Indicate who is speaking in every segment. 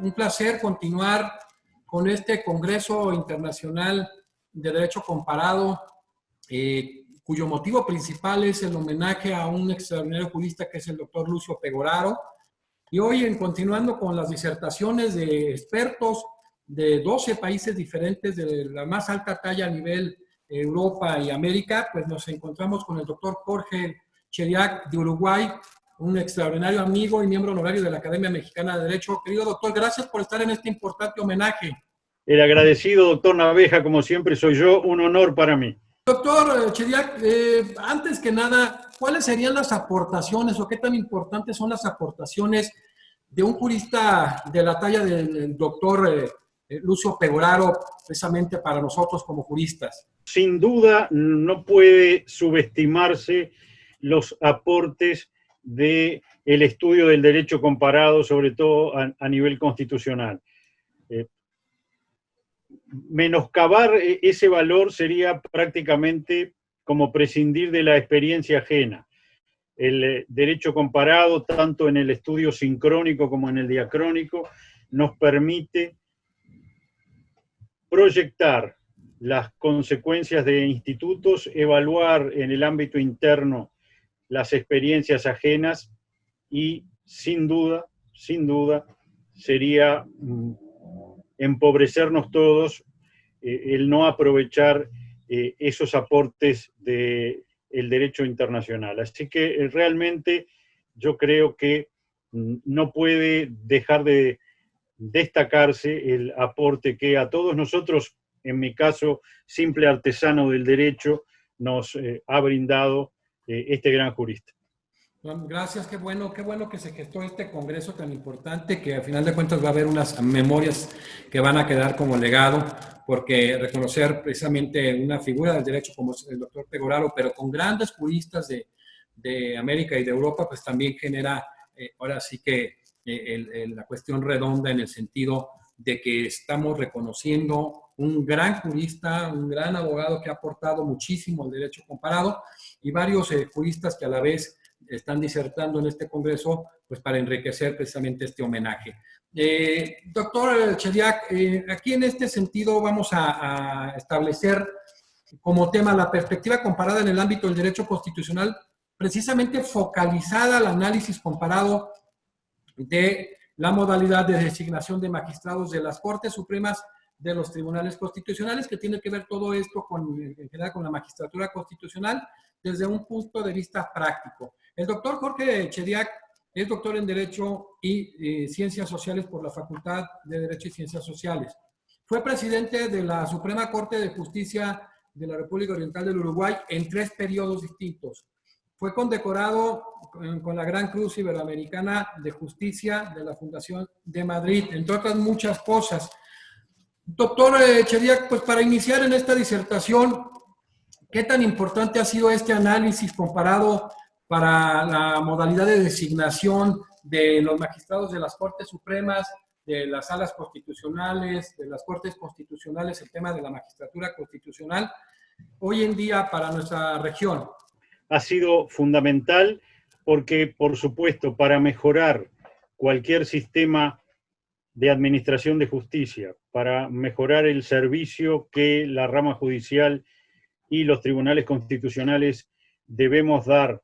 Speaker 1: un placer continuar con este Congreso Internacional de Derecho Comparado, cuyo motivo principal es el homenaje a un extraordinario jurista que es el doctor Lucio Pegoraro. Y hoy, continuando con las disertaciones de expertos de 12 países diferentes de la más alta talla a nivel Europa y América, pues nos encontramos con el doctor Jorge Chediak de Uruguay, un extraordinario amigo y miembro honorario de la Academia Mexicana de Derecho. Querido doctor, gracias por estar en este importante homenaje.
Speaker 2: El agradecido, doctor Naveja, como siempre soy yo, un honor para mí.
Speaker 1: Doctor Chediak, antes que nada, ¿cuáles serían las aportaciones o qué tan importantes son las aportaciones de un jurista de la talla del doctor Lucio Pegoraro, precisamente para nosotros como juristas?
Speaker 2: Sin duda, no puede subestimarse los aportes del estudio del derecho comparado, sobre todo a nivel constitucional. Menoscabar ese valor sería prácticamente como prescindir de la experiencia ajena. El derecho comparado, tanto en el estudio sincrónico como en el diacrónico, nos permite proyectar las consecuencias de institutos, evaluar en el ámbito interno las experiencias ajenas y sin duda, sería empobrecernos todos el no aprovechar esos aportes del derecho internacional. Así que realmente yo creo que no puede dejar de destacarse el aporte que a todos nosotros, en mi caso, simple artesano del derecho, nos ha brindado este gran jurista.
Speaker 1: Gracias, qué bueno que se gestó este congreso tan importante, que al final de cuentas va a haber unas memorias que van a quedar como legado, porque reconocer precisamente una figura del derecho como es el doctor Pegoraro, pero con grandes juristas de América y de Europa, pues también genera ahora sí que la cuestión redonda en el sentido de que estamos reconociendo un gran jurista, un gran abogado que ha aportado muchísimo al derecho comparado y varios juristas que a la vez están disertando en este congreso, pues para enriquecer precisamente este homenaje. Doctor Chediak, aquí en este sentido vamos a establecer como tema la perspectiva comparada en el ámbito del derecho constitucional, precisamente focalizada al análisis comparado de la modalidad de designación de magistrados de las Cortes Supremas, de los tribunales constitucionales, que tiene que ver todo esto en general con la magistratura constitucional desde un punto de vista práctico. El doctor Jorge Chediak es doctor en Derecho y Ciencias Sociales por la Facultad de Derecho y Ciencias Sociales. Fue presidente de la Suprema Corte de Justicia de la República Oriental del Uruguay en 3 periodos distintos. Fue condecorado con la Gran Cruz Iberoamericana de Justicia de la Fundación de Madrid, entre otras muchas cosas. Doctor Chediak, pues para iniciar en esta disertación, ¿qué tan importante ha sido este análisis comparado para la modalidad de designación de los magistrados de las Cortes Supremas, de las salas constitucionales, de las Cortes Constitucionales, el tema de la magistratura constitucional, hoy en día para nuestra región?
Speaker 2: Ha sido fundamental porque, por supuesto, para mejorar cualquier sistema de administración de justicia, para mejorar el servicio que la rama judicial y los tribunales constitucionales debemos dar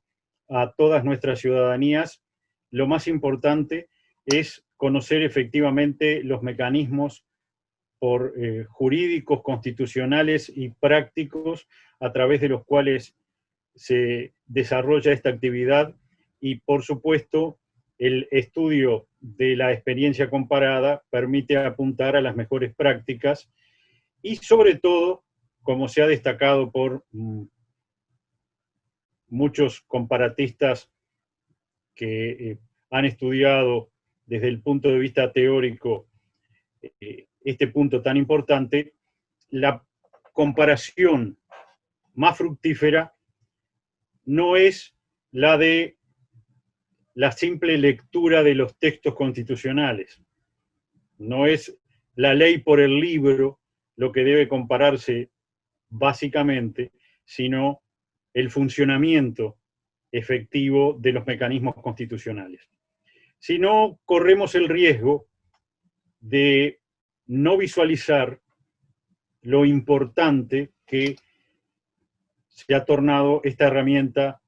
Speaker 2: a todas nuestras ciudadanías, lo más importante es conocer efectivamente los mecanismos jurídicos, constitucionales y prácticos a través de los cuales se desarrolla esta actividad y, por supuesto, el estudio de la experiencia comparada permite apuntar a las mejores prácticas y, sobre todo, como se ha destacado por muchos comparatistas que han estudiado desde el punto de vista teórico este punto tan importante, la comparación más fructífera no es la de la simple lectura de los textos constitucionales, no es la ley por el libro lo que debe compararse básicamente, sino el funcionamiento efectivo de los mecanismos constitucionales. Si no, corremos el riesgo de no visualizar lo importante que se ha tornado esta herramienta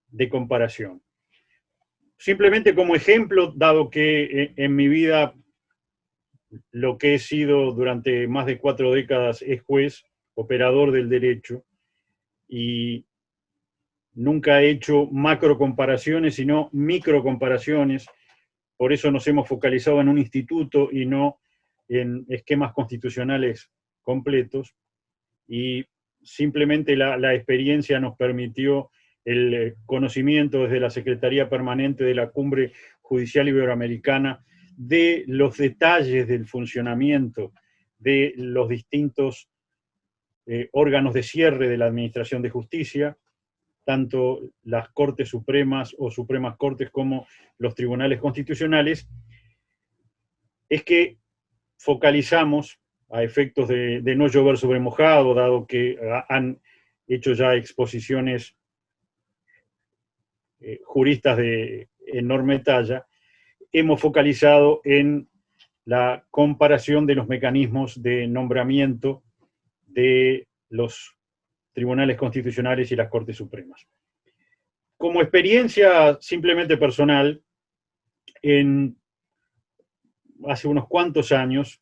Speaker 2: de comparación. Simplemente como ejemplo, dado que en mi vida lo que he sido durante más de 4 décadas es juez, operador del derecho, y nunca he hecho macro comparaciones, sino micro comparaciones. Por eso nos hemos focalizado en un instituto y no en esquemas constitucionales completos. Y simplemente la experiencia nos permitió el conocimiento desde la Secretaría Permanente de la Cumbre Judicial Iberoamericana de los detalles del funcionamiento de los distintos órganos de cierre de la Administración de Justicia, tanto las Cortes Supremas o Supremas Cortes como los tribunales constitucionales, es que focalizamos, a efectos de no llover sobre mojado, dado que han hecho ya exposiciones juristas de enorme talla, hemos focalizado en la comparación de los mecanismos de nombramiento de los tribunales constitucionales y las Cortes Supremas. Como experiencia simplemente personal, hace unos cuantos años,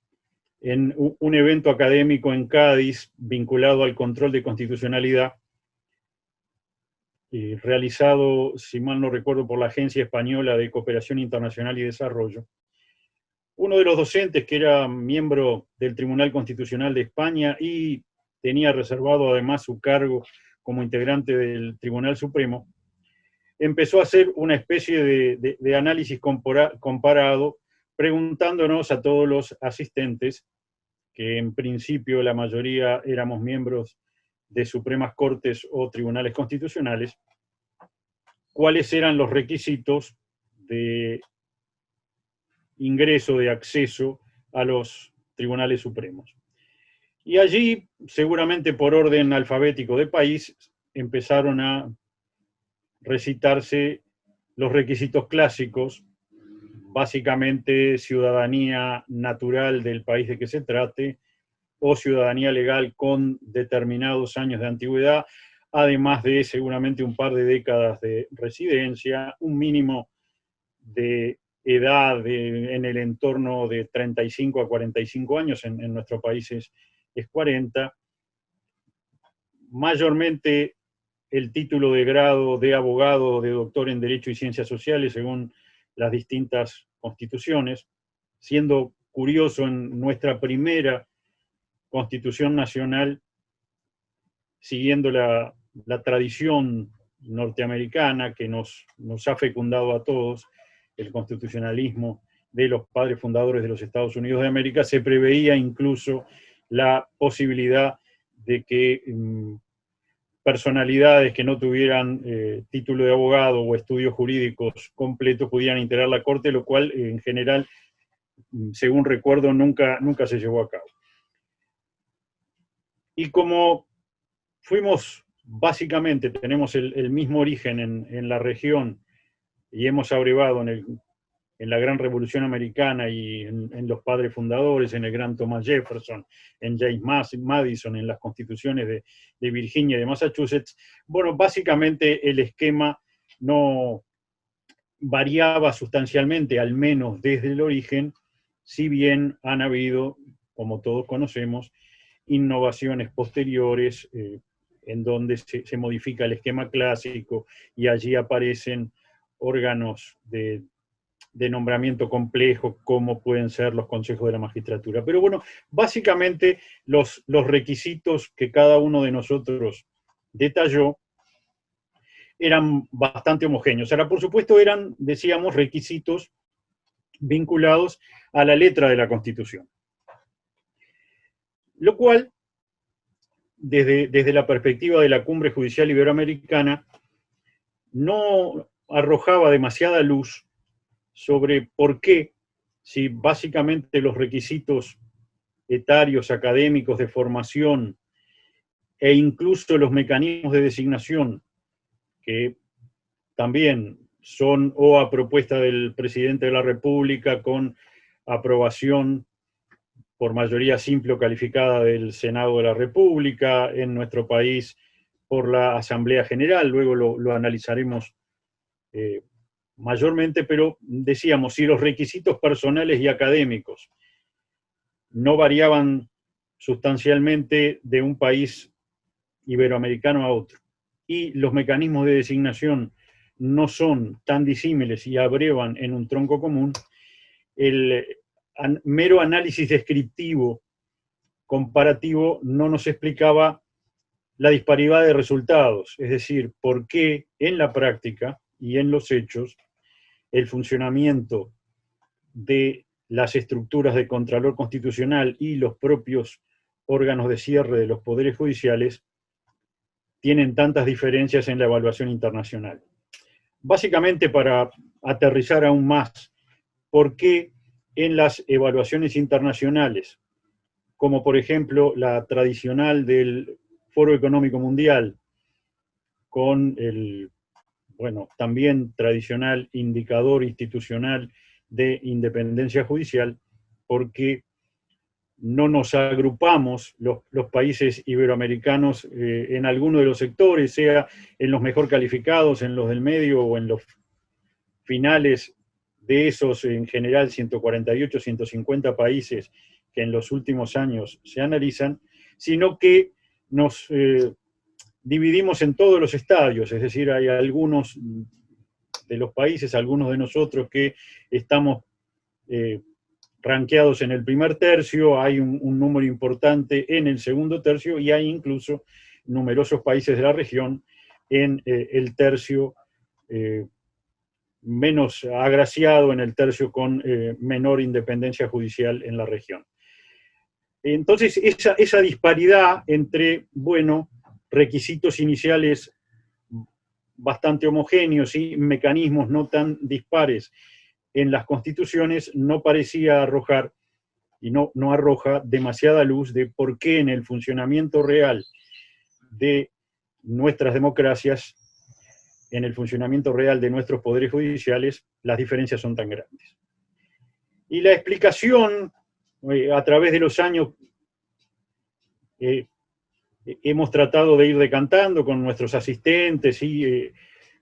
Speaker 2: en un evento académico en Cádiz vinculado al control de constitucionalidad, realizado, si mal no recuerdo, por la Agencia Española de Cooperación Internacional y Desarrollo, uno de los docentes, que era miembro del Tribunal Constitucional de España y tenía reservado además su cargo como integrante del Tribunal Supremo, empezó a hacer una especie de análisis comparado, preguntándonos a todos los asistentes, que en principio la mayoría éramos miembros de Supremas Cortes o Tribunales Constitucionales, cuáles eran los requisitos de ingreso, de acceso a los Tribunales Supremos. Y allí, seguramente por orden alfabético de país, empezaron a recitarse los requisitos clásicos, básicamente ciudadanía natural del país de que se trate, o ciudadanía legal con determinados años de antigüedad, además de seguramente un par de décadas de residencia, un mínimo de edad en el entorno de 35 a 45 años, en nuestro país es 40, mayormente el título de grado de abogado o de doctor en Derecho y Ciencias Sociales, según las distintas constituciones, siendo curioso, en nuestra primera Constitución Nacional, siguiendo la tradición norteamericana que nos ha fecundado a todos, el constitucionalismo de los padres fundadores de los Estados Unidos de América, se preveía incluso la posibilidad de que personalidades que no tuvieran título de abogado o estudios jurídicos completos pudieran integrar la Corte, lo cual en general, según recuerdo, nunca se llevó a cabo. Y como básicamente tenemos el mismo origen en la región y hemos abrevado en la Gran Revolución Americana y en los padres fundadores, en el gran Thomas Jefferson, en James Madison, en las constituciones de Virginia y de Massachusetts, bueno, básicamente el esquema no variaba sustancialmente, al menos desde el origen, si bien han habido, como todos conocemos, innovaciones posteriores en donde se modifica el esquema clásico y allí aparecen órganos de nombramiento complejo, como pueden ser los consejos de la magistratura. Pero bueno, básicamente los requisitos que cada uno de nosotros detalló eran bastante homogéneos. Ahora, por supuesto, eran, decíamos, requisitos vinculados a la letra de la Constitución. Lo cual, desde la perspectiva de la Cumbre Judicial Iberoamericana, no arrojaba demasiada luz sobre por qué, si básicamente los requisitos etarios, académicos, de formación e incluso los mecanismos de designación, que también son o a propuesta del presidente de la República con aprobación por mayoría simple o calificada del Senado de la República, en nuestro país por la Asamblea General, luego lo analizaremos mayormente, pero decíamos, si los requisitos personales y académicos no variaban sustancialmente de un país iberoamericano a otro, y los mecanismos de designación no son tan disímiles y abrevan en un tronco común, el mero análisis descriptivo comparativo no nos explicaba la disparidad de resultados, es decir, por qué en la práctica y en los hechos el funcionamiento de las estructuras de Contralor Constitucional y los propios órganos de cierre de los poderes judiciales tienen tantas diferencias en la evaluación internacional. Básicamente, para aterrizar aún más, ¿por qué en las evaluaciones internacionales, como por ejemplo la tradicional del Foro Económico Mundial, con el, bueno, también tradicional indicador institucional de independencia judicial, porque no nos agrupamos los países iberoamericanos en alguno de los sectores, sea en los mejor calificados, en los del medio o en los finales de esos, en general, 148, 150 países que en los últimos años se analizan, sino que nos dividimos en todos los estadios, es decir, hay algunos de los países, algunos de nosotros que estamos rankeados en el primer tercio, hay un número importante en el segundo tercio y hay incluso numerosos países de la región en el tercio menos agraciado, en el tercio con menor independencia judicial en la región. Entonces, esa disparidad entre, bueno, requisitos iniciales bastante homogéneos y mecanismos no tan dispares en las constituciones no parecía arrojar, y no arroja demasiada luz de por qué en el funcionamiento real de nuestras democracias, en el funcionamiento real de nuestros poderes judiciales, las diferencias son tan grandes. Y la explicación, a través de los años, hemos tratado de ir decantando con nuestros asistentes y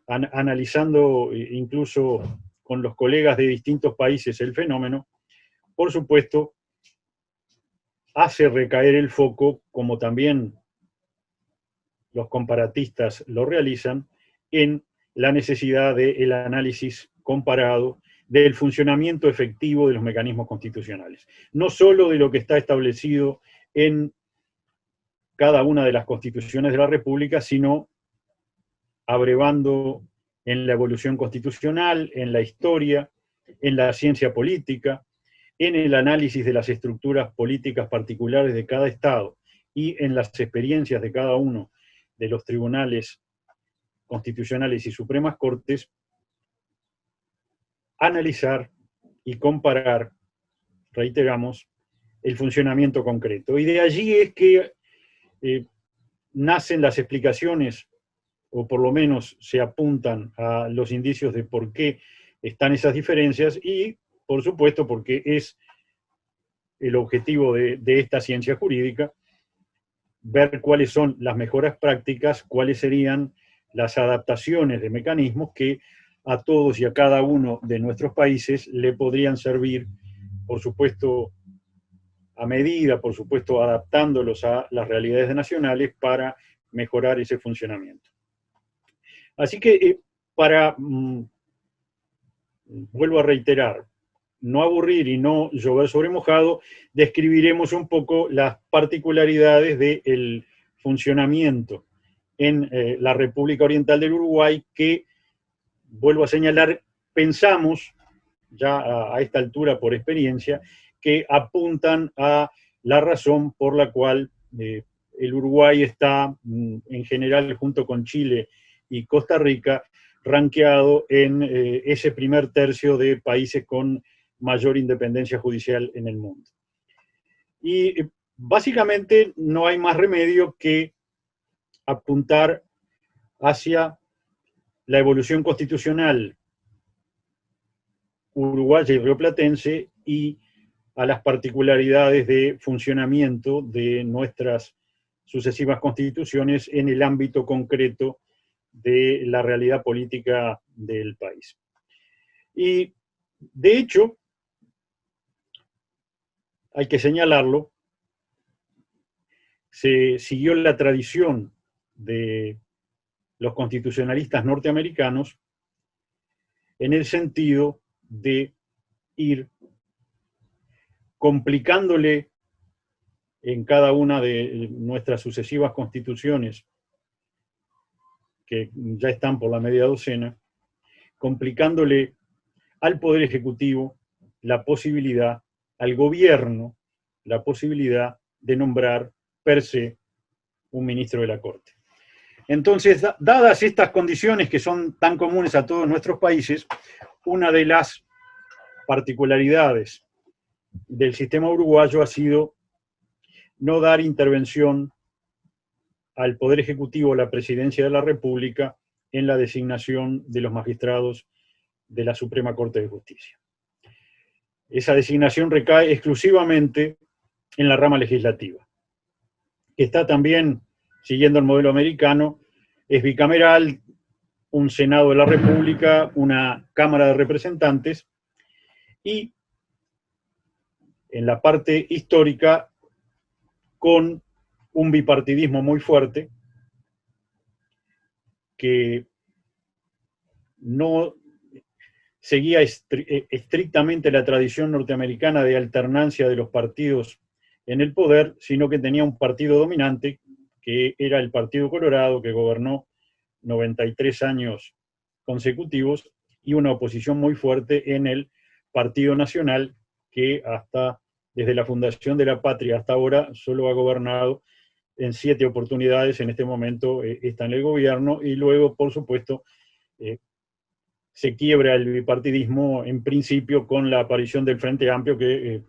Speaker 2: analizando incluso con los colegas de distintos países el fenómeno, por supuesto, hace recaer el foco, como también los comparatistas lo realizan, en la necesidad del análisis comparado del funcionamiento efectivo de los mecanismos constitucionales. No solo de lo que está establecido en cada una de las constituciones de la República, sino abrevando en la evolución constitucional, en la historia, en la ciencia política, en el análisis de las estructuras políticas particulares de cada Estado y en las experiencias de cada uno de los tribunales constitucionales y supremas cortes, analizar y comparar, reiteramos, el funcionamiento concreto. Y de allí es que nacen las explicaciones, o por lo menos se apuntan a los indicios de por qué están esas diferencias y, por supuesto, porque es el objetivo de esta ciencia jurídica, ver cuáles son las mejores prácticas, cuáles serían las adaptaciones de mecanismos que a todos y a cada uno de nuestros países le podrían servir, por supuesto, a medida, por supuesto, adaptándolos a las realidades nacionales para mejorar ese funcionamiento. Así que vuelvo a reiterar, no aburrir y no llover sobre mojado, describiremos un poco las particularidades del funcionamiento en la República Oriental del Uruguay que, vuelvo a señalar, pensamos, ya a esta altura por experiencia, que apuntan a la razón por la cual el Uruguay está, en general, junto con Chile y Costa Rica, rankeado en ese primer tercio de países con mayor independencia judicial en el mundo. Y básicamente no hay más remedio que apuntar hacia la evolución constitucional uruguaya y rioplatense y a las particularidades de funcionamiento de nuestras sucesivas constituciones en el ámbito concreto de la realidad política del país. Y, de hecho, hay que señalarlo, se siguió la tradición de los constitucionalistas norteamericanos en el sentido de ir complicándole en cada una de nuestras sucesivas constituciones, que ya están por la media docena, complicándole al Poder Ejecutivo la posibilidad, al gobierno, la posibilidad de nombrar per se un ministro de la Corte. Entonces, dadas estas condiciones que son tan comunes a todos nuestros países, una de las particularidades del sistema uruguayo ha sido no dar intervención al Poder Ejecutivo o la Presidencia de la República en la designación de los magistrados de la Suprema Corte de Justicia. Esa designación recae exclusivamente en la rama legislativa, que está también, siguiendo el modelo americano, es bicameral, un Senado de la República, una Cámara de Representantes, y en la parte histórica, con un bipartidismo muy fuerte, que no seguía estrictamente la tradición norteamericana de alternancia de los partidos en el poder, sino que tenía un partido dominante, que era el Partido Colorado, que gobernó 93 años consecutivos, y una oposición muy fuerte en el Partido Nacional, que desde la fundación de la patria hasta ahora solo ha gobernado en 7 oportunidades. En este momento está en el gobierno, y luego, por supuesto, se quiebra el bipartidismo en principio con la aparición del Frente Amplio, que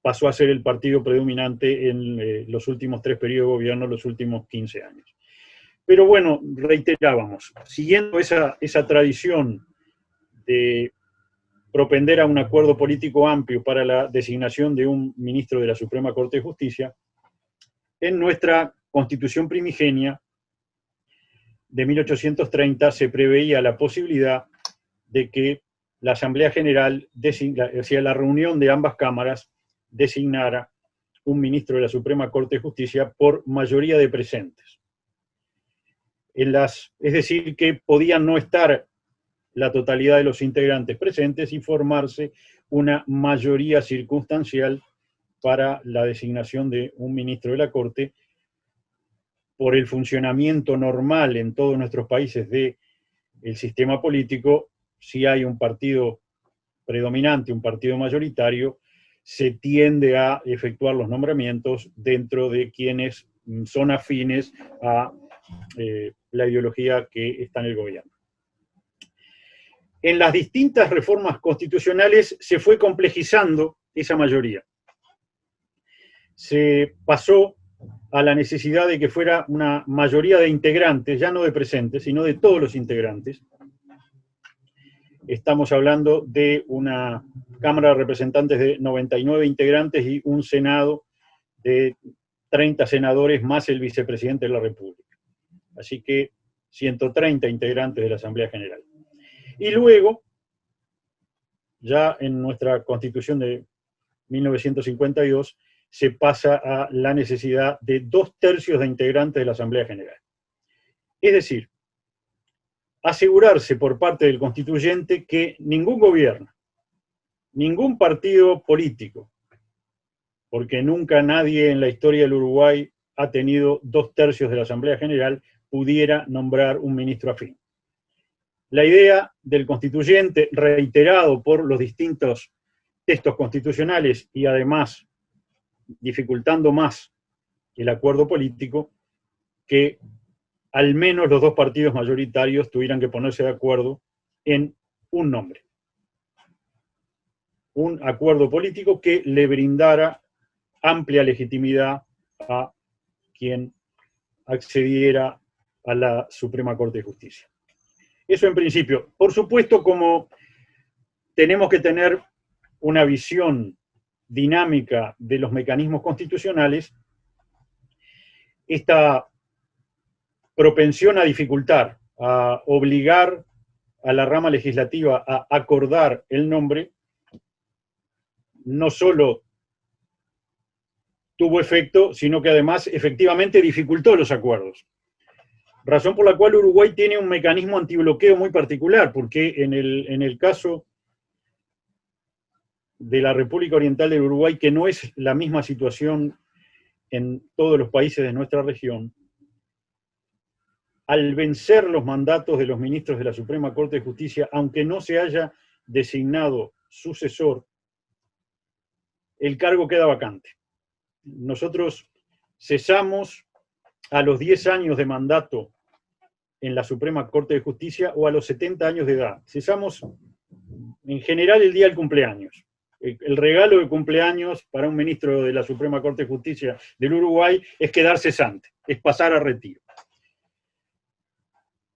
Speaker 2: pasó a ser el partido predominante en los últimos 3 periodos de gobierno, los últimos 15 años. Pero bueno, reiterábamos, siguiendo esa tradición de propender a un acuerdo político amplio para la designación de un ministro de la Suprema Corte de Justicia, en nuestra Constitución primigenia de 1830 se preveía la posibilidad de que la Asamblea General, o sea, la reunión de ambas cámaras, designara un ministro de la Suprema Corte de Justicia por mayoría de presentes. Es decir, que podían no estar la totalidad de los integrantes presentes y formarse una mayoría circunstancial para la designación de un ministro de la Corte. Por el funcionamiento normal en todos nuestros países del sistema político, si hay un partido predominante, un partido mayoritario, se tiende a efectuar los nombramientos dentro de quienes son afines a la ideología que está en el gobierno. En las distintas reformas constitucionales se fue complejizando esa mayoría. Se pasó a la necesidad de que fuera una mayoría de integrantes, ya no de presentes, sino de todos los integrantes. Estamos hablando de una Cámara de Representantes de 99 integrantes y un Senado de 30 senadores más el vicepresidente de la República. Así que 130 integrantes de la Asamblea General. Y luego, ya en nuestra Constitución de 1952, se pasa a la necesidad de 2/3 de integrantes de la Asamblea General. Es decir, asegurarse por parte del constituyente que ningún gobierno, ningún partido político, porque nunca nadie en la historia del Uruguay ha tenido 2/3 de la Asamblea General, pudiera nombrar un ministro afín. La idea del constituyente, reiterado por los distintos textos constitucionales y además dificultando más el acuerdo político, que al menos los 2 partidos mayoritarios tuvieran que ponerse de acuerdo en un nombre. Un acuerdo político que le brindara amplia legitimidad a quien accediera a la Suprema Corte de Justicia. Eso en principio. Por supuesto, como tenemos que tener una visión dinámica de los mecanismos constitucionales, esta propensión a dificultar, a obligar a la rama legislativa a acordar el nombre, no solo tuvo efecto, sino que además efectivamente dificultó los acuerdos. Razón por la cual Uruguay tiene un mecanismo antibloqueo muy particular, porque en el caso de la República Oriental del Uruguay, que no es la misma situación en todos los países de nuestra región, al vencer los mandatos de los ministros de la Suprema Corte de Justicia, aunque no se haya designado sucesor, el cargo queda vacante. Nosotros cesamos a los 10 años de mandato en la Suprema Corte de Justicia o a los 70 años de edad. Cesamos en general el día del cumpleaños. El regalo de cumpleaños para un ministro de la Suprema Corte de Justicia del Uruguay es quedar cesante, es pasar a retiro.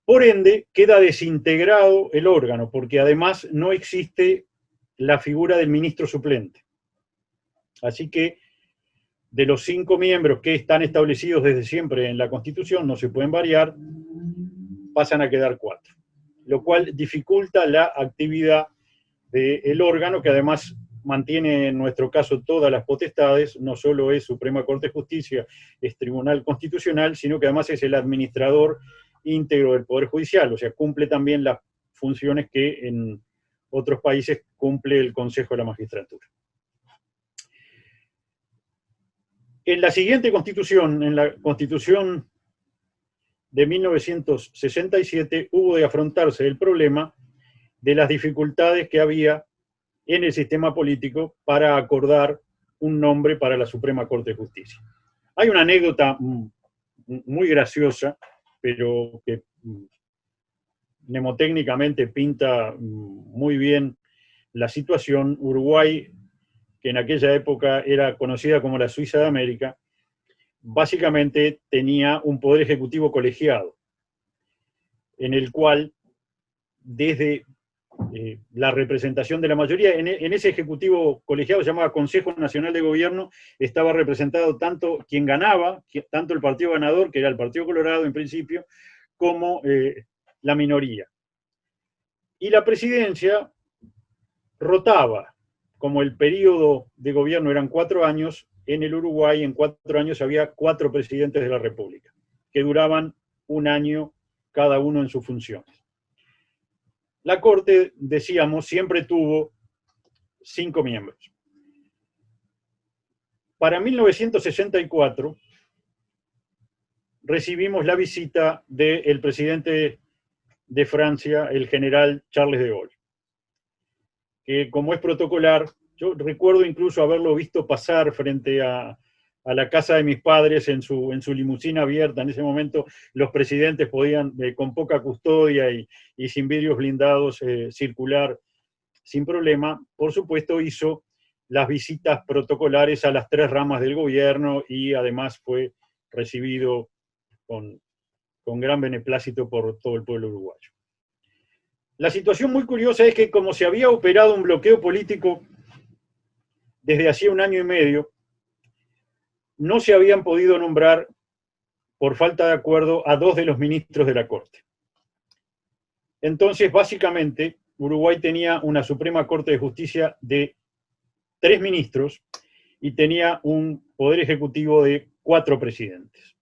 Speaker 2: Por ende, queda desintegrado el órgano, porque además no existe la figura del ministro suplente. Así que, de los 5 miembros que están establecidos desde siempre en la Constitución, no se pueden variar, pasan a quedar 4, lo cual dificulta la actividad del órgano, que además mantiene en nuestro caso todas las potestades, no solo es Suprema Corte de Justicia, es Tribunal Constitucional, sino que además es el administrador íntegro del Poder Judicial, o sea, cumple también las funciones que en otros países cumple el Consejo de la Magistratura. En la siguiente Constitución, en la Constitución de 1967, hubo de afrontarse el problema de las dificultades que había en el sistema político para acordar un nombre para la Suprema Corte de Justicia. Hay una anécdota muy graciosa, pero que mnemotécnicamente pinta muy bien la situación. Uruguay, que en aquella época era conocida como la Suiza de América, básicamente tenía un poder ejecutivo colegiado, en el cual, desde la representación de la mayoría, en ese ejecutivo colegiado, se llamaba Consejo Nacional de Gobierno, estaba representado tanto quien ganaba, tanto el partido ganador, que era el Partido Colorado en principio, como la minoría. Y la presidencia rotaba. Como el periodo de gobierno eran 4 años, en el Uruguay en 4 años había 4 presidentes de la República, que duraban 1 año cada uno en sus funciones. La Corte, decíamos, siempre tuvo 5 miembros. Para 1964 recibimos la visita del presidente de Francia, el general Charles de Gaulle, que, como es protocolar, yo recuerdo incluso haberlo visto pasar frente a la casa de mis padres en su limusina abierta. En ese momento los presidentes podían, con poca custodia y sin vidrios blindados, circular sin problema. Por supuesto, hizo las visitas protocolares a las 3 ramas del gobierno y además fue recibido con gran beneplácito por todo el pueblo uruguayo. La situación muy curiosa es que, como se había operado un bloqueo político desde hacía 1 año y medio, no se habían podido nombrar, por falta de acuerdo, a 2 de los ministros de la Corte. Entonces, básicamente, Uruguay tenía una Suprema Corte de Justicia de 3 ministros y tenía un poder ejecutivo de 4 presidentes.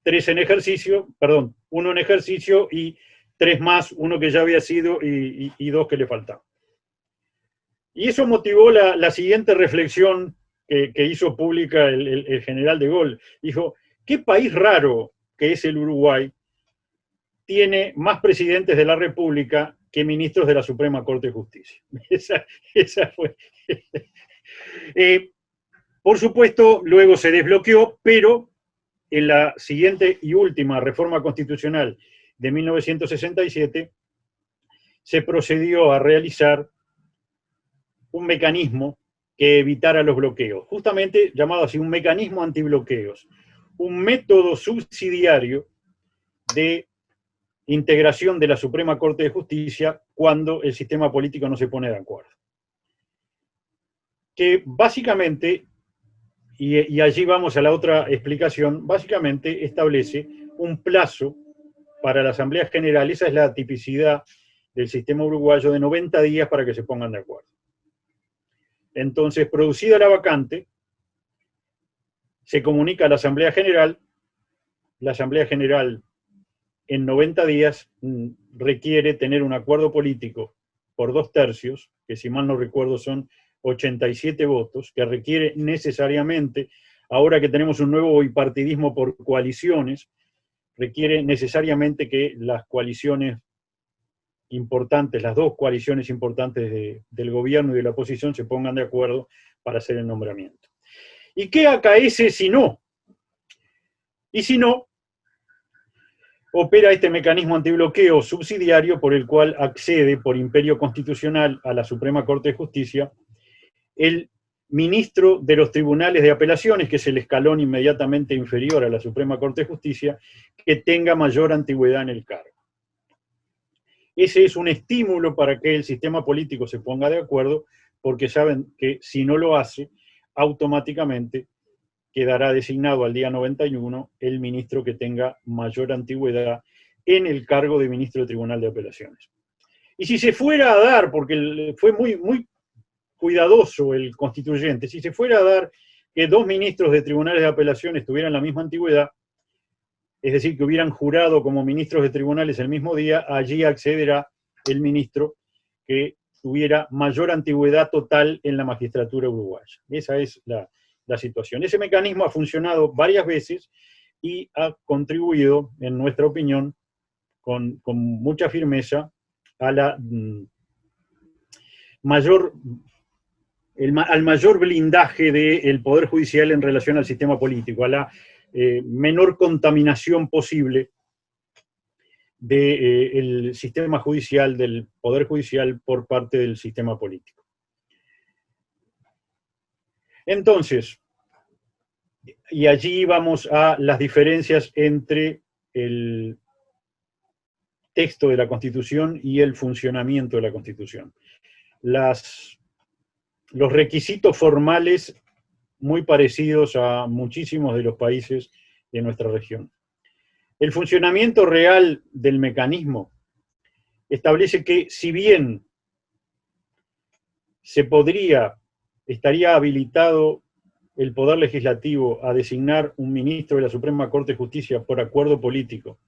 Speaker 2: 3 en ejercicio, perdón, 1 en ejercicio y 3 más, 1 que ya había sido y 2 que le faltaban. Y eso motivó la siguiente reflexión que hizo pública el general de Gaulle. Dijo: ¿qué país raro que es el Uruguay tiene más presidentes de la República que ministros de la Suprema Corte de Justicia? Esa fue. Por supuesto, luego se desbloqueó, pero en la siguiente y última reforma constitucional de 1967 se procedió a realizar un mecanismo que evitara los bloqueos, justamente llamado así, un mecanismo antibloqueos, un método subsidiario de integración de la Suprema Corte de Justicia cuando el sistema político no se pone de acuerdo. que básicamente, y allí vamos a la otra explicación, básicamente establece un plazo para la Asamblea General, esa es la tipicidad del sistema uruguayo, de 90 días para que se pongan de acuerdo. Entonces, producida la vacante, se comunica a la Asamblea General en 90 días requiere tener un acuerdo político por 2/3, que si mal no recuerdo son 87 votos, que requiere necesariamente, ahora que tenemos un nuevo bipartidismo por coaliciones, requiere necesariamente que las coaliciones importantes, las dos coaliciones importantes del gobierno y de la oposición se pongan de acuerdo para hacer el nombramiento. ¿Y qué acaece si no? Y si no, opera este mecanismo antibloqueo subsidiario por el cual accede por imperio constitucional a la Suprema Corte de Justicia el ministro de los tribunales de apelaciones, que es el escalón inmediatamente inferior a la Suprema Corte de Justicia, que tenga mayor antigüedad en el cargo. Ese es un estímulo para que el sistema político se ponga de acuerdo, porque saben que si no lo hace, automáticamente quedará designado al día 91 el ministro que tenga mayor antigüedad en el cargo de ministro del Tribunal de Apelaciones. Y si se fuera a dar, porque fue muy cuidadoso el constituyente, si se fuera a dar que dos ministros de tribunales de apelaciones tuvieran la misma antigüedad, es decir, que hubieran jurado como ministros de tribunales el mismo día, allí accederá el ministro que tuviera mayor antigüedad total en la magistratura uruguaya. Esa es la situación. Ese mecanismo ha funcionado varias veces y ha contribuido, en nuestra opinión, con mucha firmeza a la al mayor blindaje del Poder Judicial en relación al sistema político, a la menor contaminación posible del sistema judicial, del Poder Judicial por parte del sistema político. Entonces, y allí vamos a las diferencias entre el texto de la Constitución y el funcionamiento de la Constitución. Los requisitos formales muy parecidos a muchísimos de los países de nuestra región. El funcionamiento real del mecanismo establece que si bien estaría habilitado el Poder Legislativo a designar un ministro de la Suprema Corte de Justicia por acuerdo político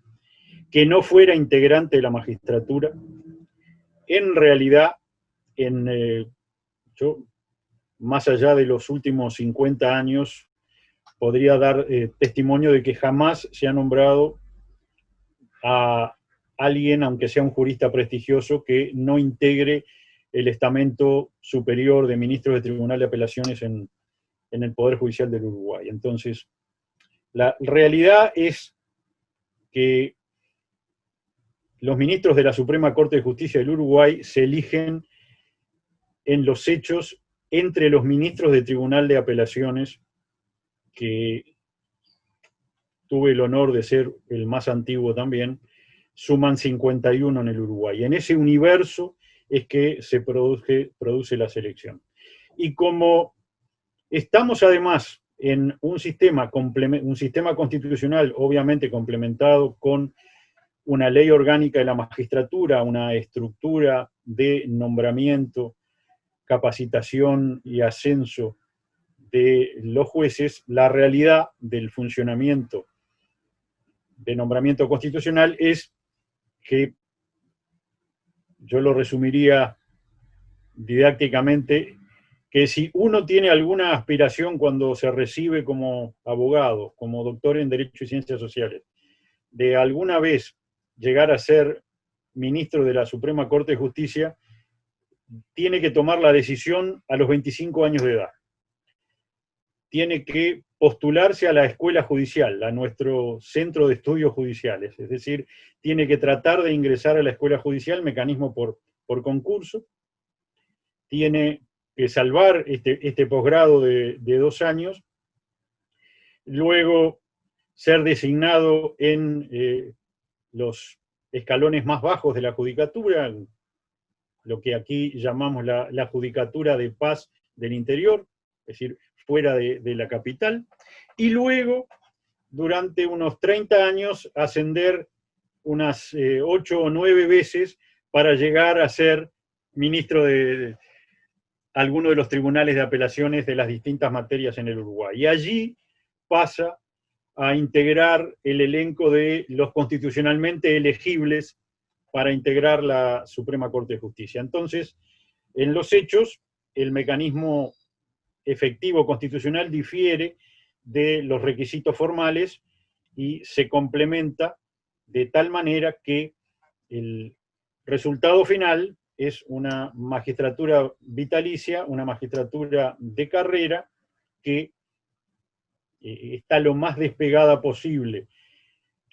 Speaker 2: que no fuera integrante de la magistratura, en realidad, yo, más allá de los últimos 50 años, podría dar testimonio de que jamás se ha nombrado a alguien, aunque sea un jurista prestigioso, que no integre el estamento superior de ministros de Tribunal de Apelaciones en el Poder Judicial del Uruguay. Entonces, la realidad es que los ministros de la Suprema Corte de Justicia del Uruguay se eligen en los hechos entre los ministros de Tribunal de Apelaciones, que tuve el honor de ser el más antiguo también, suman 51 en el Uruguay. En ese universo es que se produce la selección. Y como estamos además en un sistema constitucional, obviamente complementado con una ley orgánica de la magistratura, una estructura de nombramiento, capacitación y ascenso de los jueces, la realidad del funcionamiento de nombramiento constitucional es que, yo lo resumiría didácticamente, que si uno tiene alguna aspiración cuando se recibe como abogado, como doctor en Derecho y Ciencias Sociales, de alguna vez llegar a ser ministro de la Suprema Corte de Justicia, tiene que tomar la decisión a los 25 años de edad. Tiene que postularse a la escuela judicial, a nuestro centro de estudios judiciales, es decir, tiene que tratar de ingresar a la escuela judicial, mecanismo por concurso, tiene que salvar este posgrado de 2 años, luego ser designado en los escalones más bajos de la judicatura, lo que aquí llamamos la judicatura de paz del interior, es decir, fuera de la capital, y luego, durante unos 30 años, ascender unas 8 o 9 veces para llegar a ser ministro de alguno de los tribunales de apelaciones de las distintas materias en el Uruguay. Y allí pasa a integrar el elenco de los constitucionalmente elegibles para integrar la Suprema Corte de Justicia. Entonces, en los hechos, el mecanismo efectivo constitucional difiere de los requisitos formales y se complementa de tal manera que el resultado final es una magistratura vitalicia, una magistratura de carrera que está lo más despegada posible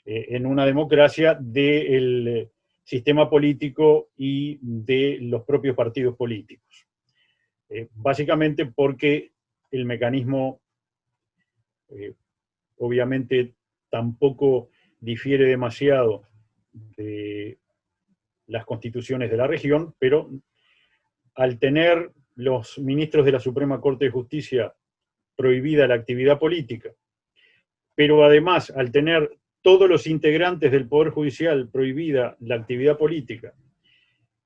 Speaker 2: en una democracia del sistema político y de los propios partidos políticos. Básicamente porque el mecanismo obviamente tampoco difiere demasiado de las constituciones de la región, pero al tener los ministros de la Suprema Corte de Justicia prohibida la actividad política, pero además al tener todos los integrantes del Poder Judicial prohibida la actividad política,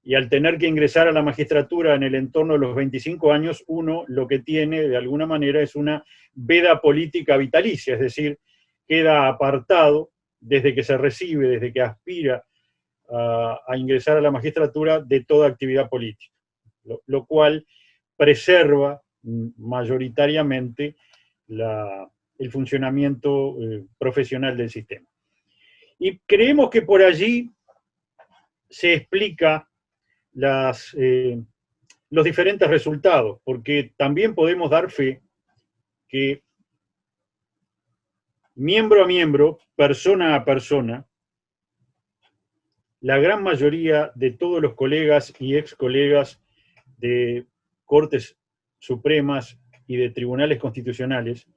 Speaker 2: y al tener que ingresar a la magistratura en el entorno de los 25 años, uno lo que tiene de alguna manera es una veda política vitalicia, es decir, queda apartado desde que se recibe, desde que aspira a ingresar a la magistratura de toda actividad política, lo cual preserva mayoritariamente el funcionamiento profesional del sistema. Y creemos que por allí se explica los diferentes resultados, porque también podemos dar fe que miembro a miembro, persona a persona, la gran mayoría de todos los colegas y ex colegas de Cortes Supremas y de tribunales constitucionales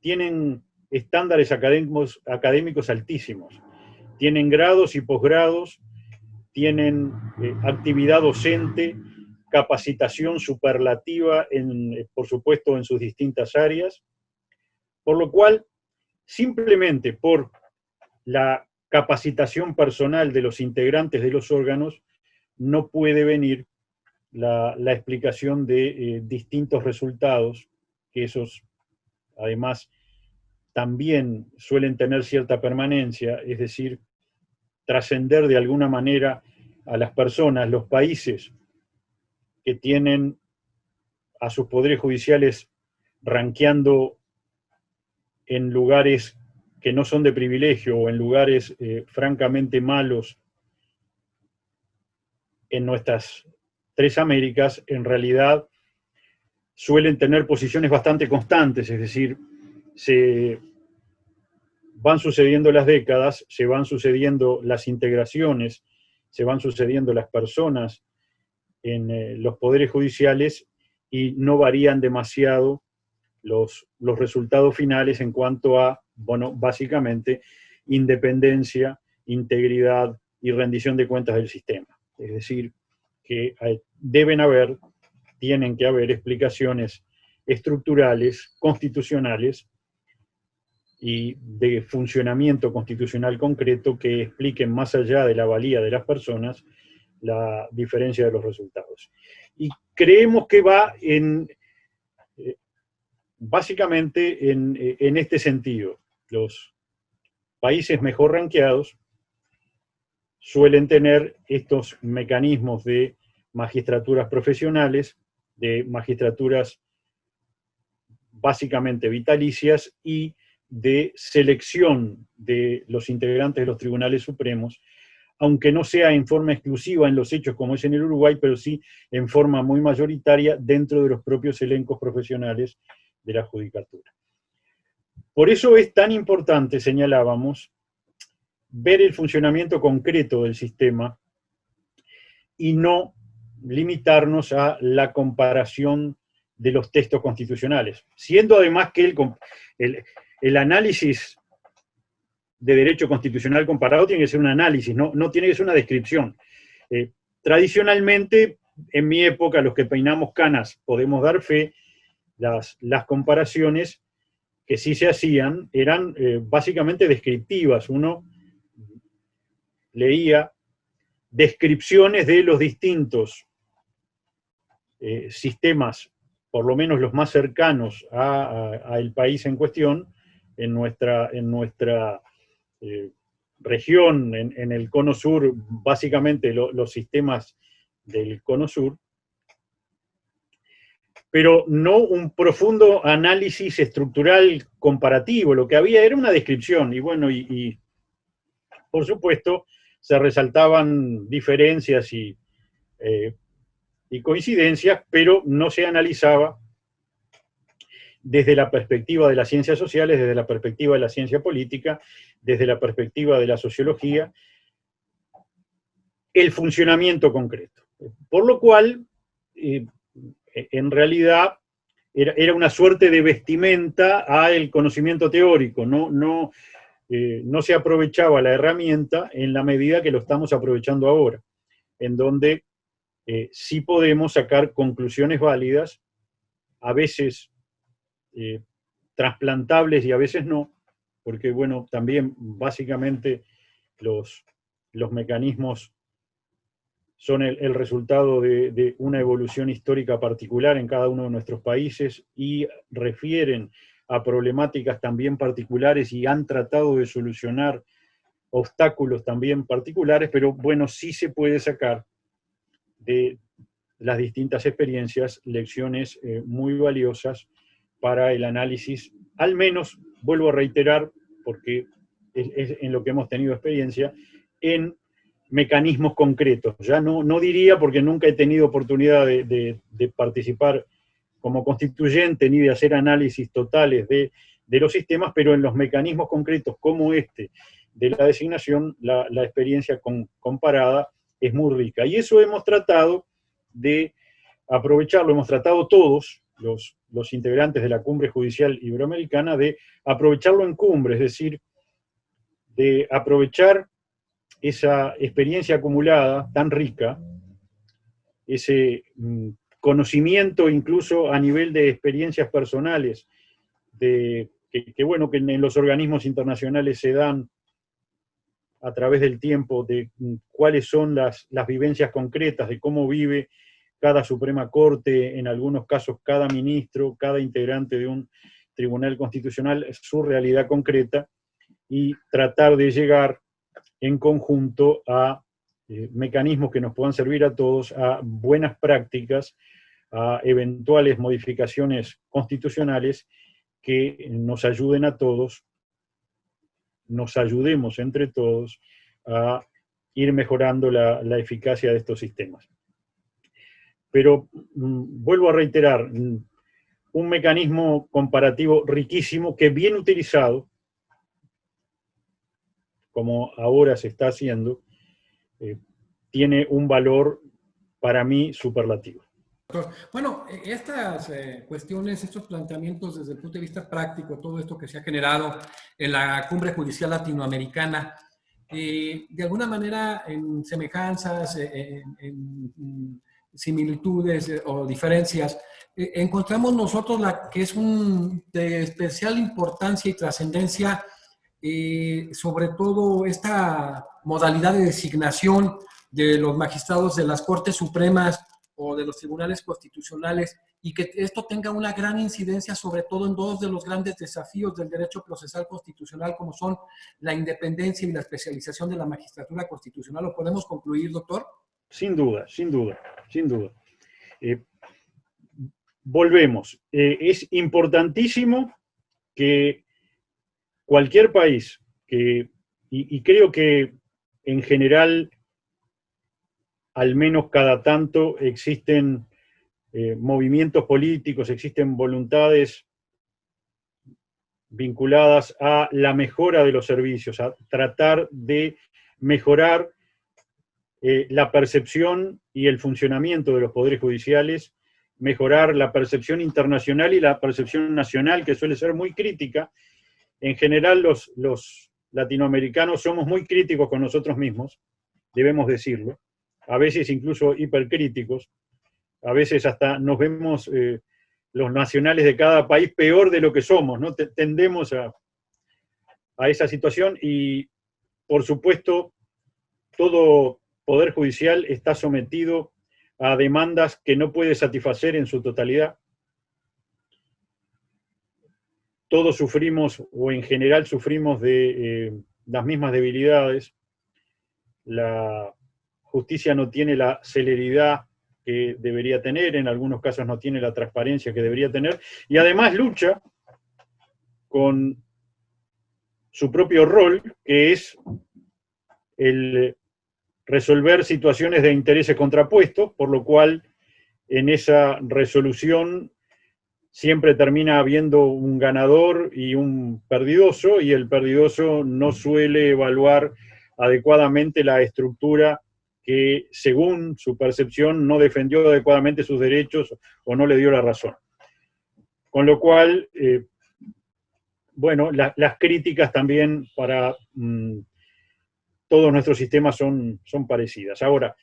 Speaker 2: tienen estándares académicos altísimos, tienen grados y posgrados, tienen actividad docente, capacitación superlativa, por supuesto, en sus distintas áreas, por lo cual, simplemente por la capacitación personal de los integrantes de los órganos, no puede venir la explicación de distintos resultados, que esos, además, también suelen tener cierta permanencia, es decir, trascender de alguna manera a las personas, los países que tienen a sus poderes judiciales ranqueando en lugares que no son de privilegio o en lugares francamente malos en nuestras tres Américas, en realidad suelen tener posiciones bastante constantes, es decir, se van sucediendo las décadas, se van sucediendo las integraciones, se van sucediendo las personas en los poderes judiciales y no varían demasiado los resultados finales en cuanto a, bueno, básicamente, independencia, integridad y rendición de cuentas del sistema. Es decir, que tienen que haber explicaciones estructurales, constitucionales y de funcionamiento constitucional concreto que expliquen más allá de la valía de las personas la diferencia de los resultados. Y creemos que va básicamente en este sentido. Los países mejor ranqueados suelen tener estos mecanismos de magistraturas profesionales, de magistraturas básicamente vitalicias y de selección de los integrantes de los tribunales supremos, aunque no sea en forma exclusiva en los hechos como es en el Uruguay, pero sí en forma muy mayoritaria dentro de los propios elencos profesionales de la judicatura. Por eso es tan importante, señalábamos, ver el funcionamiento concreto del sistema y no limitarnos a la comparación de los textos constitucionales, siendo además que el análisis de derecho constitucional comparado tiene que ser un análisis, no tiene que ser una descripción. Tradicionalmente en mi época, los que peinamos canas podemos dar fe, las comparaciones que sí se hacían eran básicamente descriptivas. Uno leía descripciones de los distintos sistemas, por lo menos los más cercanos al país en cuestión, en nuestra región, en el cono sur, básicamente los sistemas del cono sur, pero no un profundo análisis estructural comparativo. Lo que había era una descripción, y bueno, y por supuesto se resaltaban diferencias y coincidencias, pero no se analizaba desde la perspectiva de las ciencias sociales, desde la perspectiva de la ciencia política, desde la perspectiva de la sociología, el funcionamiento concreto. Por lo cual, en realidad, era una suerte de vestimenta al conocimiento teórico, no se aprovechaba la herramienta en la medida que lo estamos aprovechando ahora, en donde sí podemos sacar conclusiones válidas, a veces trasplantables y a veces no, porque bueno, también básicamente los mecanismos son el resultado de una evolución histórica particular en cada uno de nuestros países y refieren a problemáticas también particulares y han tratado de solucionar obstáculos también particulares, pero bueno, sí se puede sacar de las distintas experiencias lecciones muy valiosas para el análisis, al menos, vuelvo a reiterar, porque es en lo que hemos tenido experiencia, en mecanismos concretos. Ya no diría, porque nunca he tenido oportunidad de participar como constituyente ni de hacer análisis totales de los sistemas, pero en los mecanismos concretos como este de la designación, la experiencia comparada es muy rica. Y eso hemos tratado de aprovecharlo, hemos tratado todos, los integrantes de la Cumbre Judicial Iberoamericana, de aprovecharlo en cumbre, es decir, de aprovechar esa experiencia acumulada tan rica, ese conocimiento incluso a nivel de experiencias personales, que bueno, que en los organismos internacionales se dan a través del tiempo, de cuáles son las vivencias concretas, de cómo vive cada Suprema Corte, en algunos casos cada ministro, cada integrante de un tribunal constitucional, su realidad concreta, y tratar de llegar en conjunto a mecanismos que nos puedan servir a todos, a buenas prácticas, a eventuales modificaciones constitucionales que nos ayuden a todos, nos ayudemos entre todos a ir mejorando la eficacia de estos sistemas. Pero vuelvo a reiterar, un mecanismo comparativo riquísimo que bien utilizado, como ahora se está haciendo, tiene un valor para mí superlativo.
Speaker 1: Bueno, estas cuestiones, estos planteamientos desde el punto de vista práctico, todo esto que se ha generado en la Cumbre Judicial Latinoamericana, de alguna manera en semejanzas, en similitudes o diferencias, encontramos nosotros la que es de especial importancia y trascendencia, sobre todo esta modalidad de designación de los magistrados de las Cortes Supremas o de los tribunales constitucionales, y que esto tenga una gran incidencia sobre todo en dos de los grandes desafíos del derecho procesal constitucional, como son la independencia y la especialización de la magistratura constitucional. ¿Lo podemos concluir, doctor?
Speaker 2: Sin duda, sin duda, sin duda. Volvemos. Es importantísimo que cualquier país, y creo que en general, al menos cada tanto, existen movimientos políticos, existen voluntades vinculadas a la mejora de los servicios, a tratar de mejorar la percepción y el funcionamiento de los poderes judiciales, mejorar la percepción internacional y la percepción nacional, que suele ser muy crítica. En general, los latinoamericanos somos muy críticos con nosotros mismos, debemos decirlo, a veces incluso hipercríticos, a veces hasta nos vemos los nacionales de cada país peor de lo que somos, ¿no? Tendemos a esa situación y, por supuesto, todo poder judicial está sometido a demandas que no puede satisfacer en su totalidad. Todos sufrimos, o en general sufrimos de las mismas debilidades. La justicia no tiene la celeridad que debería tener, en algunos casos no tiene la transparencia que debería tener, y además lucha con su propio rol, que es el resolver situaciones de intereses contrapuestos, por lo cual en esa resolución siempre termina habiendo un ganador y un perdidoso, y el perdidoso no suele evaluar adecuadamente la estructura que, según su percepción, no defendió adecuadamente sus derechos o no le dio la razón. Con lo cual, bueno, las críticas también para todos nuestros sistemas son parecidas. Ahora,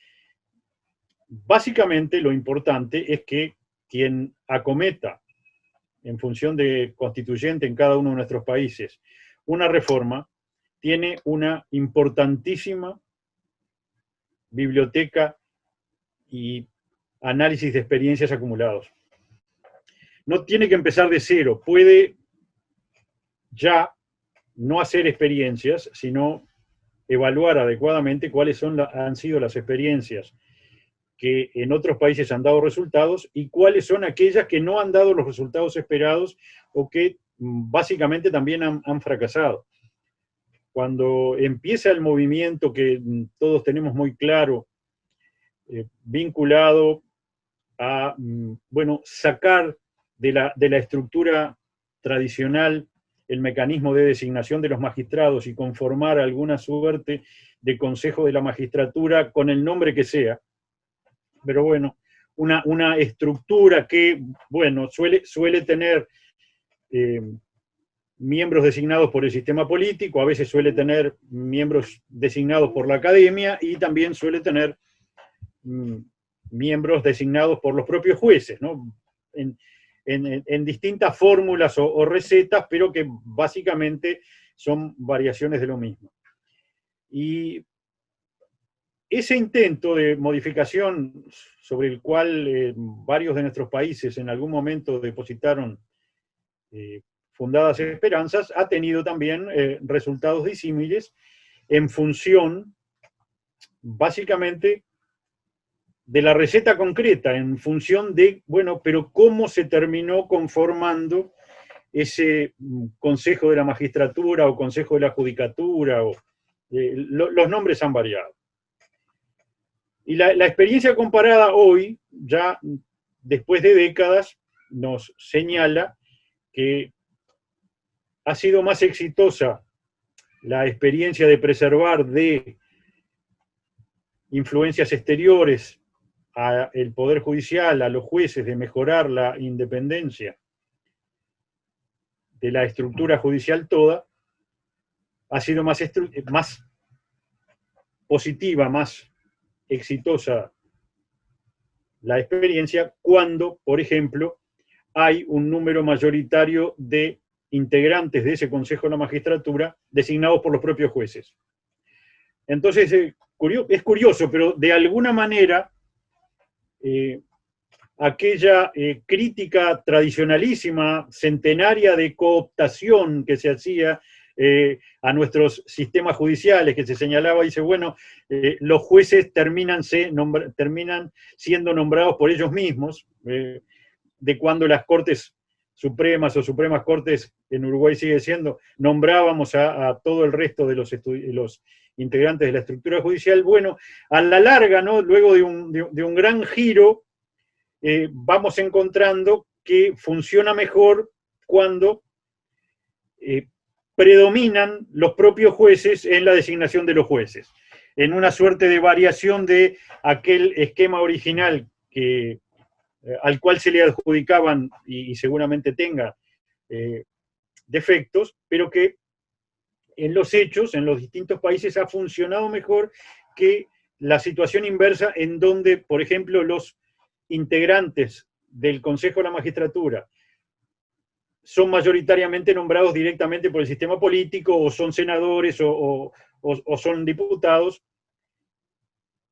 Speaker 2: básicamente lo importante es que quien acometa, en función de constituyente en cada uno de nuestros países, una reforma, tiene una importantísima biblioteca y análisis de experiencias acumulados. No tiene que empezar de cero, puede ya no hacer experiencias, sino evaluar adecuadamente cuáles han sido las experiencias que en otros países han dado resultados y cuáles son aquellas que no han dado los resultados esperados o que básicamente también han fracasado. Cuando empieza el movimiento que todos tenemos muy claro, vinculado a, bueno, sacar de la estructura tradicional el mecanismo de designación de los magistrados y conformar alguna suerte de consejo de la magistratura con el nombre que sea, pero bueno, una estructura que, bueno, suele tener miembros designados por el sistema político, a veces suele tener miembros designados por la academia y también suele tener miembros designados por los propios jueces, ¿no? En distintas fórmulas o recetas, pero que básicamente son variaciones de lo mismo. Y ese intento de modificación sobre el cual varios de nuestros países en algún momento depositaron fundadas esperanzas, ha tenido también resultados disímiles en función, básicamente, de la receta concreta, en función de, bueno, pero cómo se terminó conformando ese Consejo de la Magistratura o Consejo de la Judicatura, o, los nombres han variado. Y la experiencia comparada hoy, ya después de décadas, nos señala que ha sido más exitosa la experiencia de preservar de influencias exteriores al Poder Judicial, a los jueces, de mejorar la independencia de la estructura judicial toda, ha sido más positiva, más exitosa la experiencia cuando, por ejemplo, hay un número mayoritario de integrantes de ese Consejo de la Magistratura designados por los propios jueces. Entonces, es curioso, pero de alguna manera aquella crítica tradicionalísima, centenaria de cooptación que se hacía a nuestros sistemas judiciales, que se señalaba, dice, bueno, los jueces terminan siendo nombrados por ellos mismos, de cuando las Cortes Supremas o Supremas Cortes, en Uruguay sigue siendo, nombrábamos a todo el resto de los integrantes de la estructura judicial. Bueno, a la larga, ¿no? Luego de un gran giro, vamos encontrando que funciona mejor cuando predominan los propios jueces en la designación de los jueces, en una suerte de variación de aquel esquema original al cual se le adjudicaban, y seguramente tenga defectos, pero que en los hechos, en los distintos países, ha funcionado mejor que la situación inversa, en donde, por ejemplo, los integrantes del Consejo de la Magistratura son mayoritariamente nombrados directamente por el sistema político, o son senadores o son diputados.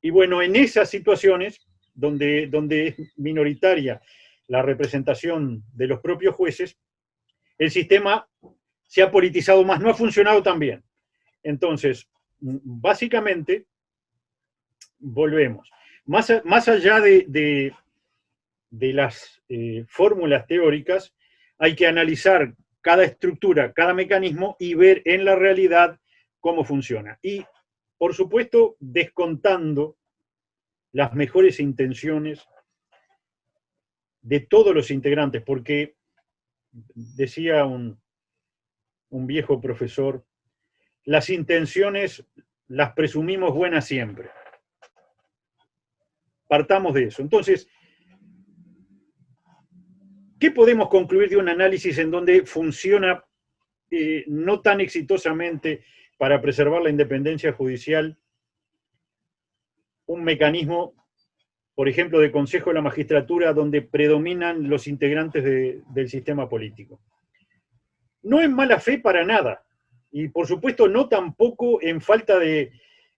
Speaker 2: Y bueno, en esas situaciones, donde es minoritaria la representación de los propios jueces, el sistema se ha politizado más, no ha funcionado tan bien. Entonces, básicamente, volvemos. Más allá de las fórmulas teóricas, hay que analizar cada estructura, cada mecanismo y ver en la realidad cómo funciona. Y, por supuesto, descontando las mejores intenciones de todos los integrantes, porque decía un viejo profesor, las intenciones las presumimos buenas siempre. Partamos de eso. Entonces, ¿qué podemos concluir de un análisis en donde funciona no tan exitosamente para preservar la independencia judicial un mecanismo, por ejemplo, de Consejo de la Magistratura, donde predominan los integrantes del sistema político? No en mala fe para nada, y por supuesto no tampoco en falta de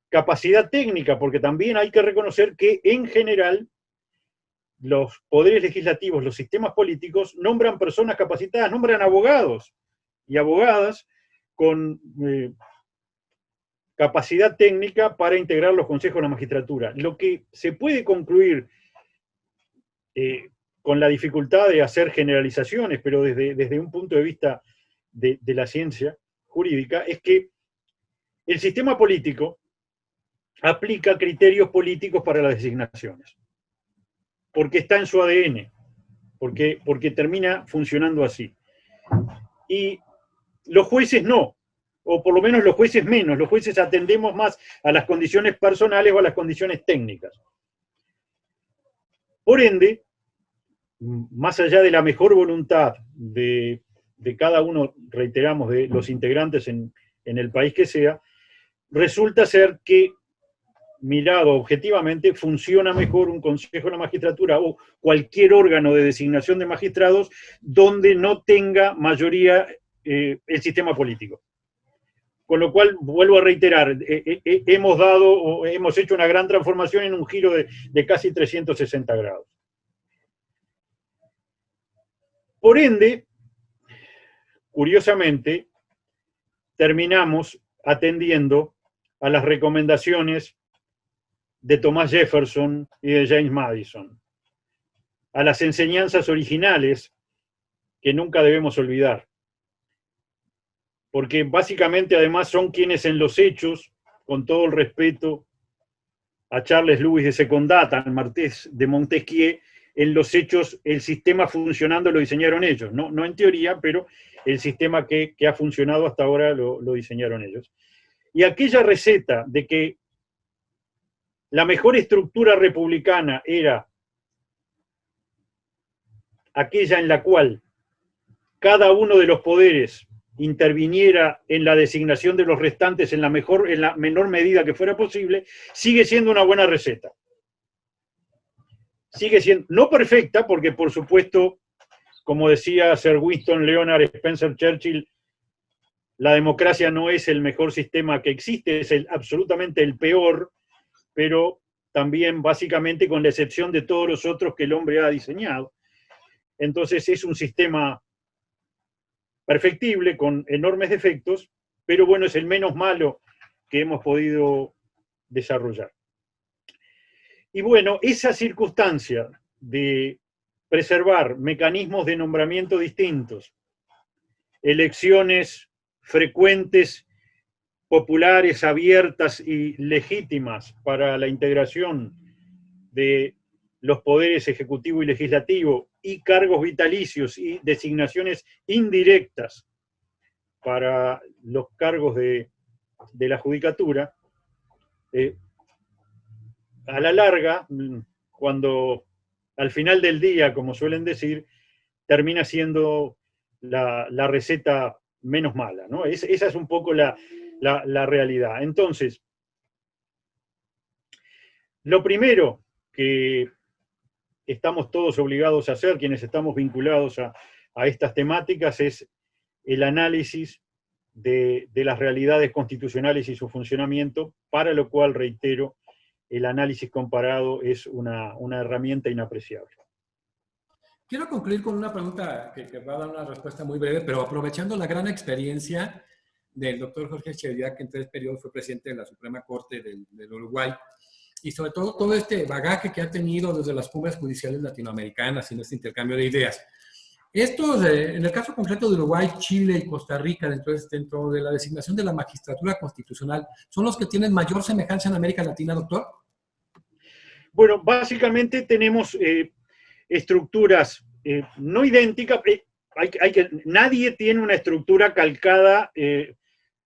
Speaker 2: capacidad técnica, porque también hay que reconocer que en general los poderes legislativos, los sistemas políticos, nombran personas capacitadas, nombran abogados y abogadas con capacidad técnica para integrar los consejos de la magistratura. Lo que se puede concluir con la dificultad de hacer generalizaciones, pero desde un punto de vista de la ciencia jurídica, es que el sistema político aplica criterios políticos para las designaciones, porque está en su ADN, porque termina funcionando así. Y los jueces no, o por lo menos los jueces menos, los jueces atendemos más a las condiciones personales o a las condiciones técnicas. Por ende, más allá de la mejor voluntad de cada uno, reiteramos, de los integrantes en el país que sea, resulta ser que, mirado objetivamente, funciona mejor un Consejo de la Magistratura o cualquier órgano de designación de magistrados donde no tenga mayoría el sistema político. Con lo cual, vuelvo a reiterar, hemos hecho una gran transformación en un giro de casi 360 grados. Por ende, curiosamente, terminamos atendiendo a las recomendaciones de Thomas Jefferson y de James Madison, a las enseñanzas originales que nunca debemos olvidar, porque básicamente además son quienes en los hechos, con todo el respeto a Charles Lewis de Secondata, al Marqués de Montesquieu, en los hechos el sistema funcionando lo diseñaron ellos, no en teoría, pero el sistema que ha funcionado hasta ahora lo diseñaron ellos. Y aquella receta de que la mejor estructura republicana era aquella en la cual cada uno de los poderes interviniera en la designación de los restantes en la menor medida que fuera posible, sigue siendo una buena receta. Sigue siendo, no perfecta, porque por supuesto, como decía Sir Winston Leonard Spencer Churchill, la democracia no es el mejor sistema que existe, es absolutamente el peor, pero también básicamente con la excepción de todos los otros que el hombre ha diseñado. Entonces es un sistema perfectible, con enormes defectos, pero bueno, es el menos malo que hemos podido desarrollar. Y bueno, esa circunstancia de preservar mecanismos de nombramiento distintos, elecciones frecuentes, populares, abiertas y legítimas para la integración de los poderes ejecutivo y legislativo, y cargos vitalicios y designaciones indirectas para los cargos de la judicatura, a la larga, cuando al final del día, como suelen decir, termina siendo la receta menos mala, ¿no? Esa es un poco la realidad. Entonces, lo primero que estamos todos obligados a hacer, quienes estamos vinculados a estas temáticas, es el análisis de las realidades constitucionales y su funcionamiento, para lo cual, reitero, el análisis comparado es una herramienta inapreciable.
Speaker 1: Quiero concluir con una pregunta que va a dar una respuesta muy breve, pero aprovechando la gran experiencia del doctor Jorge Chediak, que en 3 periodos fue presidente de la Suprema Corte del Uruguay, y sobre todo este bagaje que ha tenido desde las cumbres judiciales latinoamericanas y en este intercambio de ideas. Estos, en el caso concreto de Uruguay, Chile y Costa Rica, dentro de la designación de la magistratura constitucional, ¿son los que tienen mayor semejanza en América Latina, doctor?
Speaker 2: Bueno, básicamente tenemos estructuras no idénticas. Nadie tiene una estructura calcada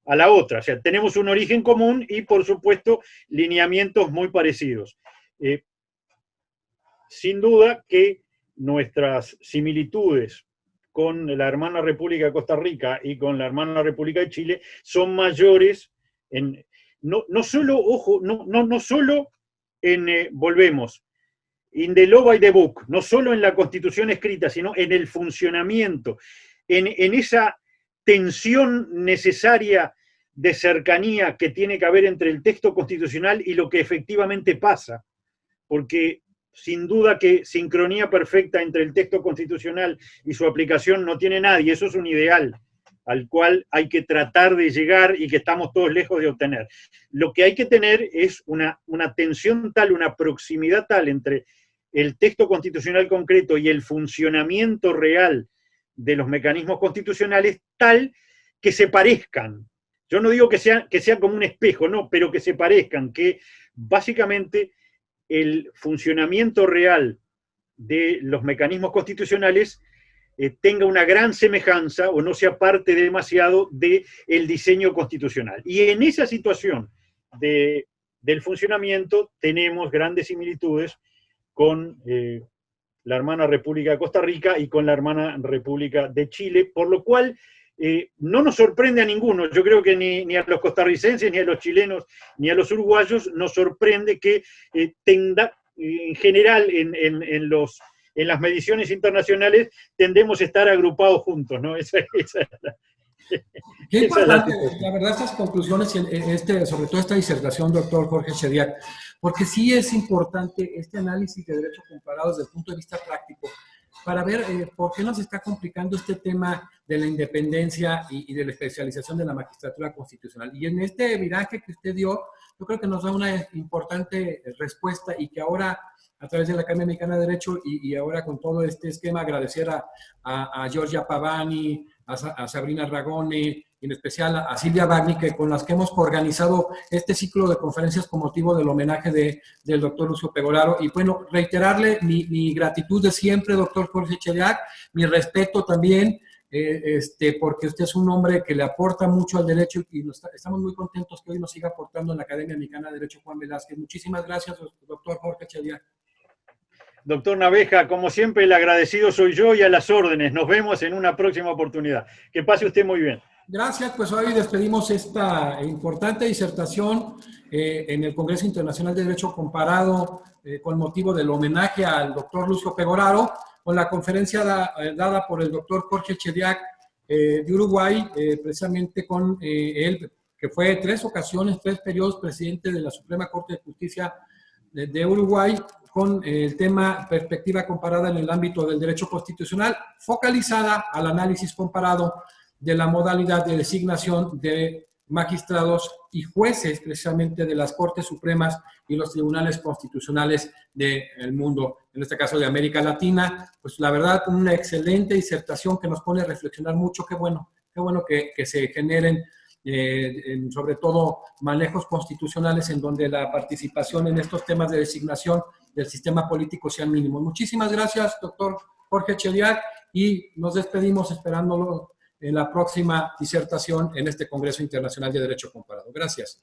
Speaker 2: a la otra. O sea, tenemos un origen común y, por supuesto, lineamientos muy parecidos. Sin duda que nuestras similitudes con la hermana República de Costa Rica y con la hermana República de Chile son mayores no solo, ojo, no solo volvemos, in the law by the book, no solo en la Constitución escrita, sino en el funcionamiento, en esa tensión necesaria de cercanía que tiene que haber entre el texto constitucional y lo que efectivamente pasa, porque sin duda que sincronía perfecta entre el texto constitucional y su aplicación no tiene nadie. Eso es un ideal al cual hay que tratar de llegar y que estamos todos lejos de obtener. Lo que hay que tener es una tensión tal, una proximidad tal entre el texto constitucional concreto y el funcionamiento real de los mecanismos constitucionales, tal que se parezcan. Yo no digo que sea como un espejo, no, pero que se parezcan, que básicamente el funcionamiento real de los mecanismos constitucionales tenga una gran semejanza o no sea parte demasiado del diseño constitucional. Y en esa situación del funcionamiento tenemos grandes similitudes con la hermana República de Costa Rica y con la hermana República de Chile, por lo cual no nos sorprende a ninguno. Yo creo que ni a los costarricenses, ni a los chilenos, ni a los uruguayos nos sorprende que en general en las mediciones internacionales tendemos a estar agrupados juntos, ¿no?
Speaker 1: Qué importante, la verdad, estas conclusiones, sobre todo esta disertación, doctor Jorge Chediak, porque sí es importante este análisis de derecho comparado desde el punto de vista práctico, para ver por qué nos está complicando este tema de la independencia y de la especialización de la magistratura constitucional. Y en este viraje que usted dio, yo creo que nos da una importante respuesta y que ahora, a través de la Academia Mexicana de Derecho y ahora con todo este esquema, agradecer a Giorgia Pavani, a Sabrina Ragone, y en especial a Silvia Bagni, con las que hemos organizado este ciclo de conferencias con motivo del homenaje del doctor Lucio Pegoraro. Y bueno, reiterarle mi gratitud de siempre, doctor Jorge Chediak, mi respeto también, porque usted es un hombre que le aporta mucho al derecho y estamos muy contentos que hoy nos siga aportando en la Academia Mexicana de Derecho Juan Velázquez. Muchísimas gracias, doctor Jorge Chediak.
Speaker 2: Doctor Naveja, como siempre, el agradecido soy yo y a las órdenes. Nos vemos en una próxima oportunidad. Que pase usted muy bien.
Speaker 1: Gracias, pues hoy despedimos esta importante disertación en el Congreso Internacional de Derecho Comparado con motivo del homenaje al doctor Lucio Pegoraro, con la conferencia dada por el doctor Jorge Chediak de Uruguay, precisamente con él, que fue 3 ocasiones, 3 periodos presidente de la Suprema Corte de Justicia de Uruguay, con el tema perspectiva comparada en el ámbito del derecho constitucional, focalizada al análisis comparado de la modalidad de designación de magistrados y jueces, precisamente de las Cortes Supremas y los tribunales constitucionales del mundo, en este caso de América Latina. Pues la verdad, una excelente disertación que nos pone a reflexionar mucho. Qué bueno que se generen sobre todo manejos constitucionales en donde la participación en estos temas de designación del sistema político sean mínimos. Muchísimas gracias, doctor Jorge Chediak, y nos despedimos esperándolo en la próxima disertación en este Congreso Internacional de Derecho Comparado. Gracias.